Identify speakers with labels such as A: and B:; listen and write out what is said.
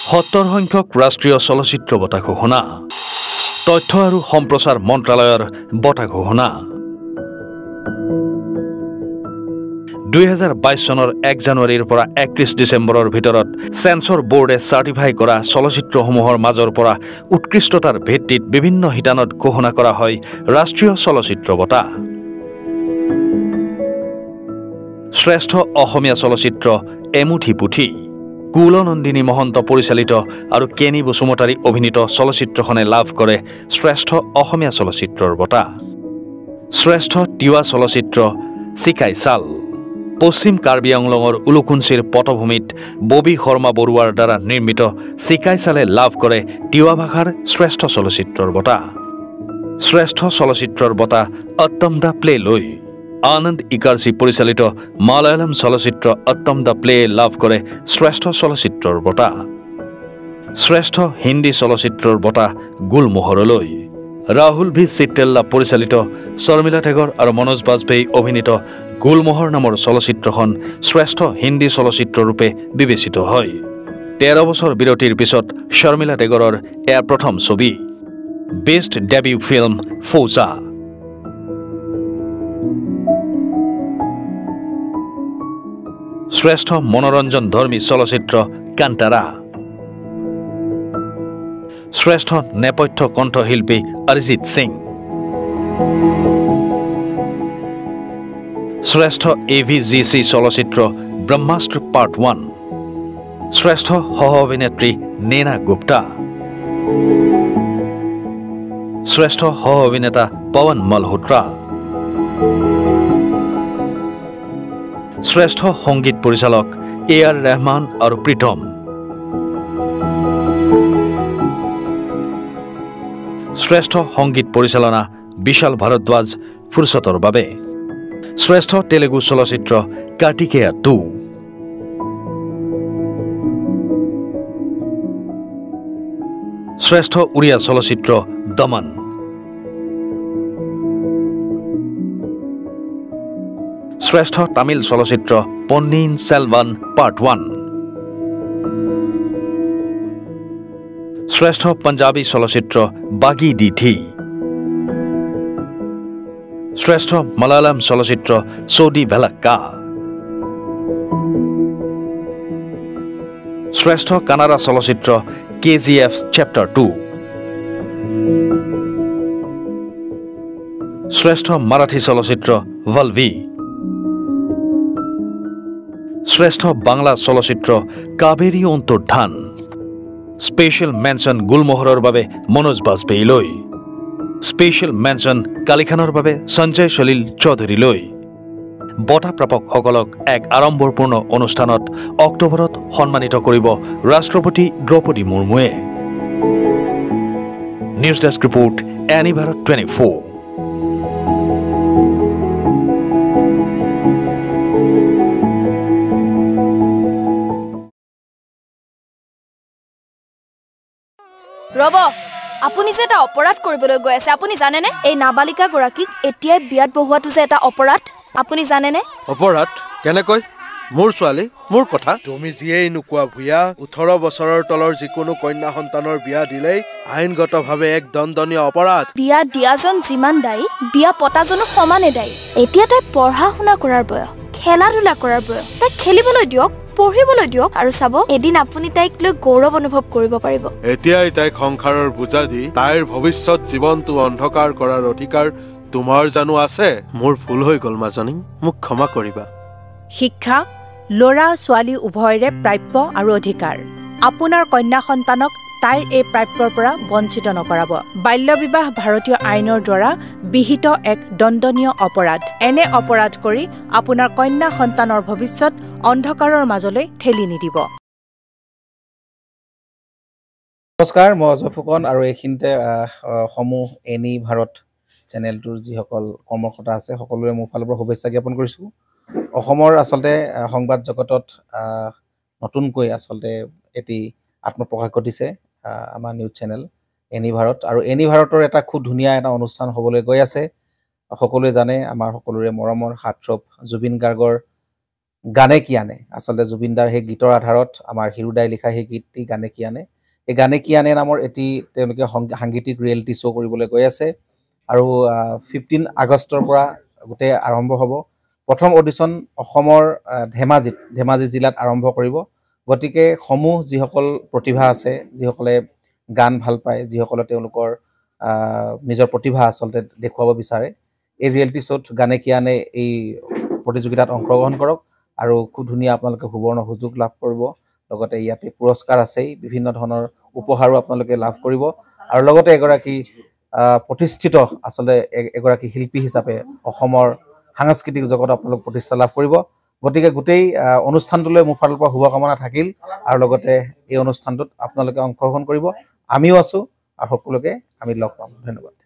A: 70 সংখ্যক ৰাষ্ট্ৰীয় চলচ্চিত্ৰ বঁটা ঘোষণা তথ্য আৰু সম্প্ৰচাৰ মন্ত্ৰালয়ৰ বঁটা ঘোষণা 2022 চনৰ 1 জানুৱাৰীৰ পৰা 31 ডিচেম্বৰৰ ভিতৰত সেন্সৰ বোৰ্ডে চাৰ্টিফাই কৰা চলচ্চিত্ৰসমূহৰ মাজৰ পৰা উৎকৃষ্টতাৰ ভিত্তিত বিভিন্ন শিতানত ঘোষণা কৰা হয় ৰাষ্ট্ৰীয় চলচ্চিত্ৰ বঁটা শ্ৰেষ্ঠ অসমীয়া চলচ্চিত্ৰ এমুঠি পুথি কুলনন্দিনী মহন্ত পৰিচালিত আৰু কেনি বসুমতাৰী অভিনীত চলচ্চিত্ৰখনে লাভ কৰে শ্ৰেষ্ঠ অসমীয়া চলচ্চিত্ৰৰ বঁটা শ্ৰেষ্ঠ তিৱা চলচ্চিত্ৰ চিকাই চাল পশ্চিম কাৰ্বি আংলঙৰ উলুকুঞ্চিৰ পটভূমিত ববি শৰ্মা বৰুৱাৰ দ্বাৰা নিৰ্মিত চিকাই চালে লাভ কৰে তিৱা ভাষাৰ শ্ৰেষ্ঠ চলচ্চিত্ৰৰ বঁটা শ্ৰেষ্ঠ চলচ্চিত্ৰৰ বঁটা অত্তম দা প্লে লৈ আনন্দ ইকাৰ্চি পৰিচালিত মালায়ালম চলচ্চিত্ৰ অত্তম দা প্লে লাভ কৰে শ্ৰেষ্ঠ চলচ্চিত্ৰৰ বঁটা শ্ৰেষ্ঠ হিন্দী চলচ্চিত্ৰৰ বঁটা গুলমোহৰলৈ ৰাহুল ভি চিট্টেল্লা পৰিচালিত শৰ্মিলা টেগৰ আৰু মনোজ বাজপেয়ী অভিনীত গুলমোহৰ নামৰ চলচ্চিত্ৰখন শ্ৰেষ্ঠ হিন্দী চলচ্চিত্ৰৰূপে বিবেচিত হয় 13 বছৰ বিৰতিৰ পিছত শৰ্মিলা টেগৰৰ এয়া প্ৰথম ছবি বেষ্ট ডেবিউ ফিল্ম ফৌজা শ্ৰেষ্ঠ মনোৰঞ্জন ধৰ্মী চলচ্চিত্ৰ কান্তাৰা শ্ৰেষ্ঠ নেপথ্য কণ্ঠশিল্পী অৰিজিত সিং শ্ৰেষ্ঠ এভিজিচি চলচ্চিত্ৰ ব্ৰহ্মাস্ত্ৰ পাৰ্ট 1 শ্ৰেষ্ঠ সহ অভিনেত্ৰী নেনা গুপ্তা শ্ৰেষ্ঠ সহ অভিনেতা পৱন মলহোত্ৰা শ্ৰেষ্ঠ সংগীত পৰিচালক এ.আৰ. ৰহমান আৰু প্ৰীতম শ্ৰেষ্ঠ সংগীত পৰিচালনা বিশাল ভাৰদ্বাজ ফুৰছতৰ বাবে শ্ৰেষ্ঠ তেলেগু চলচ্চিত্ৰ কাৰ্তিকেয়া 2 শ্ৰেষ্ঠ উড়িয়া চলচ্চিত্ৰ দমন শ্ৰেষ্ঠ তামিল চলচ্চিত্ৰ পন্নিয়িন সেলভান পাৰ্ট 1 শ্ৰেষ্ঠ পঞ্জাবী চলচ্চিত্ৰ বাগী দি থি শ্ৰেষ্ঠ মালায়ালম চলচ্চিত্ৰ চৌদি ভেলাক্কা শ্ৰেষ্ঠ কানাড়া চলচ্চিত্ৰ KGF চেপ্টাৰ 2 শ্ৰেষ্ঠ মাৰাঠী চলচ্চিত্ৰ ভলভি শ্ৰেষ্ঠ বাংলা চলচ্চিত্ৰ কাবেৰী অন্তৰ্ধান স্পেচিয়েল মেনশ্যন গুলমোহৰৰ বাবে মনোজ বাজপেয়ীলৈ স্পেচিয়েল মেনশ্যন কালিখানৰ বাবে সঞ্জয় সলিল চৌধুৰীলৈ বঁটা প্ৰাপকসকলক এক আড়ম্বৰপূৰ্ণ অনুষ্ঠানত অক্টোবৰত সন্মানিত কৰিব ৰাষ্ট্ৰপতি দ্ৰৌপদী মুৰ্মুৱে news desk report any Bharat 24
B: ৰব আপুনি যে এটা অপৰাধ কৰিবলৈ গৈ আছে আপুনি জানেনে এই নাবালিকা গৰাকীক এতিয়াই বিয়াত বহুৱাটো যে এটা অপৰাধ আপুনি জানেনে
C: অপৰাধ কেনেকৈ মোৰ ছোৱালী মোৰ কথা তুমি যিয়েই নোকোৱা ভূঞা 18 বছৰৰ তলৰ যিকোনো কন্যা সন্তানৰ বিয়া দিলেই আইনগতভাৱে এক দণ্ডনীয় অপৰাধ
B: বিয়া দিয়াজন যিমান দায়ী বিয়া পতাজনো সমানে দায়ী এতিয়া তাই পঢ়া শুনা কৰাৰ বয়স খেলা ধূলা কৰাৰ বয়স তাই খেলিবলৈ দিয়ক পঢ়িবলৈ দিয়ক আৰু চাব এদিন আপুনি তাইক লৈ গৌৰৱ অনুভৱ কৰিব পাৰিব
C: এতিয়াই তাইক সংসাৰৰ বুজা দি তাইৰ ভৱিষ্যত জীৱনটো অন্ধকাৰ কৰাৰ অধিকাৰ তোমাৰ জানো আছে মোৰ ভুল হৈ গল মাজনী মোক ক্ষমা কৰিবা
D: শিক্ষা ল'ৰা ছোৱালী উভয়ৰে প্ৰাপ্য আৰু অধিকাৰ আপোনাৰ কন্যা সন্তানক তাইৰ এই প্ৰাপ্যৰ পৰা বঞ্চিত নকৰাব বাল্য বিবাহ ভাৰতীয় আইনৰ দ্বাৰা বিহিত এক দণ্ডনীয় অপৰাধ এনে অপৰাধ কৰি আপোনাৰ কন্যা সন্তানৰ ভৱিষ্যত অন্ধকাৰৰ মাজলৈ ঠেলি নিদিব
E: নমস্কাৰ মই অজয় ফুকন আৰু এইখিনিতে সমূহ এনি ভাৰত চেনেলটোৰ যিসকল কৰ্মকৰ্তা আছে সকলোৰে মোৰ ফালৰ পৰা শুভেচ্ছা জ্ঞাপন কৰিছোঁ অসমৰ আচলতে সংবাদ জগতত নতুনকৈ আচলতে এটি আত্মপ্ৰকাশ ঘটিছে আমাৰ নিউজ চেনেল এনি ভাৰত আৰু এনি ভাৰতৰ এটা খুব ধুনীয়া এটা অনুষ্ঠান হ'বলৈ গৈ আছে সকলোৱে জানে আমাৰ সকলোৰে মৰমৰ হাৰ্টথ্ৰব জুবিন গাৰ্গৰ গানে কি আনে আচলতে জুবিনদাৰ সেই গীতৰ আধাৰত আমাৰ হিৰুদাই লিখা সেই গীতটি গানে কি আনে এই গানে কি আনে নামৰ এটি তেওঁলোকে সাংগীতিক ৰিয়েলিটি শ্ব' কৰিবলৈ গৈ আছে আৰু 15 আগষ্টৰ পৰা গোটেই আৰম্ভ হ'ব প্ৰথম অডিশ্যন অসমৰ ধেমাজি জিলাত আৰম্ভ কৰিব গতিকে সমূহ যিসকল প্ৰতিভা আছে যিসকলে গান ভাল পায় যিসকলে তেওঁলোকৰ নিজৰ প্ৰতিভা আচলতে দেখুৱাব বিচাৰে এই ৰিয়েলিটি শ্ব'ত গানে কি আনে এই প্ৰতিযোগিতাত অংশগ্ৰহণ কৰক আৰু খুব ধুনীয়া আপোনালোকে সুবৰ্ণ সুযোগ লাভ কৰিব লগতে ইয়াতে পুৰস্কাৰ আছেই বিভিন্ন ধৰণৰ উপহাৰো আপোনালোকে লাভ কৰিব আৰু লগতে এগৰাকী প্ৰতিষ্ঠিত আচলতে এগৰাকী শিল্পী হিচাপে অসমৰ সাংস্কৃতিক জগতত আপোনালোক প্ৰতিষ্ঠা লাভ কৰিব গতিকে গোটেই অনুষ্ঠানটোলৈ মোৰ ফালৰ পৰা শুভকামনা থাকিল আৰু লগতে এই অনুষ্ঠানটোত আপোনালোকে অংশগ্ৰহণ কৰিব আমিও আছো আৰু সকলোকে আমি লগ পাম ধন্যবাদ